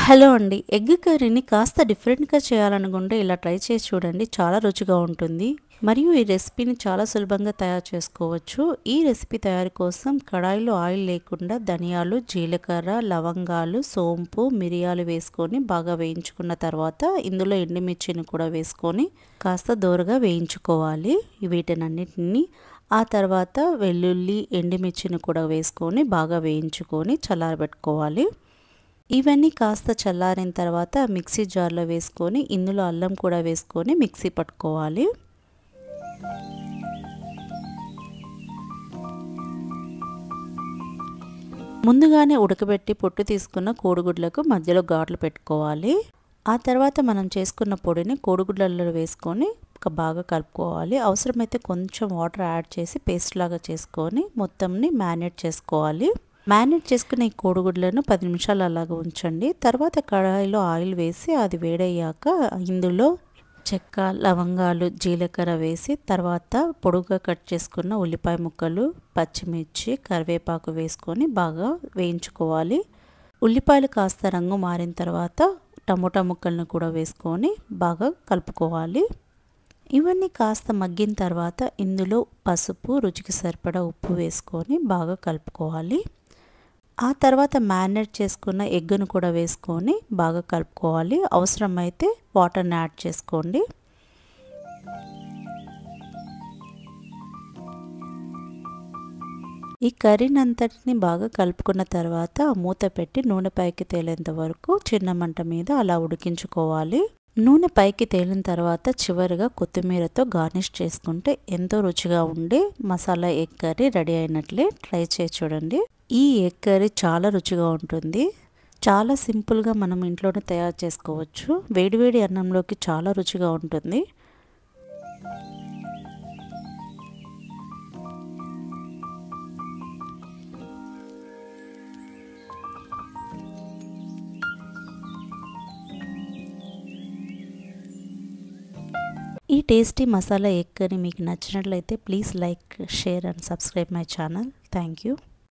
Hello అండి. Egg కర్రీని కాస్త డిఫరెంట్‌గా చేయాలనుకుంటే ఇలా ట్రై చేసి చూడండి. చాలా రుచిగా ఉంటుంది. మరియు ఈ రెసిపీని చాలా సులభంగా తయారు చేసుకోవచ్చు. ఈ రెసిపీ తయారీ కోసం కడాయిలో ఆయిల్ లేకుండా ధనియాలు, జీలకర్ర, లవంగాలు, సోంపు, మిరియాలు వేసుకొని బాగా వేయించుకున్న తర్వాత ఇందులో ఎండుమిర్చిని కూడా వేసుకొని కాస్త దోరగా వేయించుకోవాలి వీటినన్నిటిని. ఆ తర్వాత వెల్లుల్లి, ఎండుమిర్చిని కూడా వేసుకొని బాగా వేయించుకొని చల్లారబెట్టుకోవాలి. ఇవన్నీ కాస్త చల్లారిన తర్వాత మిక్సీ జార్లో వేసుకొని ఇందులో అల్లం కూడా వేసుకొని మిక్సీ పట్టుకోవాలి. ముందుగానే ఉడకబెట్టి పొట్టు తీసుకున్న కోడిగుడ్లకు మధ్యలో ఘాట్లు పెట్టుకోవాలి. ఆ తర్వాత మనం చేసుకున్న పొడిని కోడిగుడ్లలో వేసుకొని బాగా కలుపుకోవాలి. అవసరమైతే కొంచెం వాటర్ యాడ్ చేసి పేస్ట్ లాగా చేసుకొని మొత్తంని మ్యారినేట్ చేసుకోవాలి. మ్యారినేట్ చేసుకున్న ఈ కోడిగుడ్లను 10 నిమిషాలు అలాగా ఉంచండి. తర్వాత కడాయిలో ఆయిల్ వేసి అది వేడయ్యాక ఇందులో చెక్క, లవంగాలు, జీలకర్ర వేసి తర్వాత పొడుగ్గా కట్ చేసుకున్న ఉల్లిపాయ ముక్కలు, పచ్చిమిర్చి, కరివేపాకు వేసుకొని బాగా వేయించుకోవాలి. ఉల్లిపాయలు కాస్త రంగు మారిన తర్వాత టమోటా ముక్కలను కూడా వేసుకొని బాగా కలుపుకోవాలి. ఇవన్నీ కాస్త మగ్గిన తర్వాత ఇందులో పసుపు, రుచికి సరిపడా ఉప్పు వేసుకొని బాగా కలుపుకోవాలి. ఆ తర్వాత మ్యారినేట్ చేసుకున్న ఎగ్గును కూడా వేసుకొని బాగా కలుపుకోవాలి. అవసరమైతే వాటర్ని యాడ్ చేసుకోండి. ఈ కర్రీని అంతటిని బాగా కలుపుకున్న తర్వాత మూత పెట్టి నూనె పైకి తేలేంత వరకు చిన్న మంట మీద అలా ఉడికించుకోవాలి. నూనె పైకి తేలిన తర్వాత చివరిగా కొత్తిమీరతో గార్నిష్ చేసుకుంటే ఎంతో రుచిగా ఉండే మసాలా ఎగ్ కర్రీ రెడీ అయినట్లే. ట్రై చేసి చూడండి. ఈ ఎగ్ కర్రీ చాలా రుచిగా ఉంటుంది. చాలా సింపుల్గా మనం ఇంట్లోనే తయారు చేసుకోవచ్చు. వేడివేడి అన్నంలోకి చాలా రుచిగా ఉంటుంది. ఈ టేస్టీ మసాలా ఎగ్ కర్రీ మీకు నచ్చినట్లయితే please like, share and subscribe my channel. Thank you.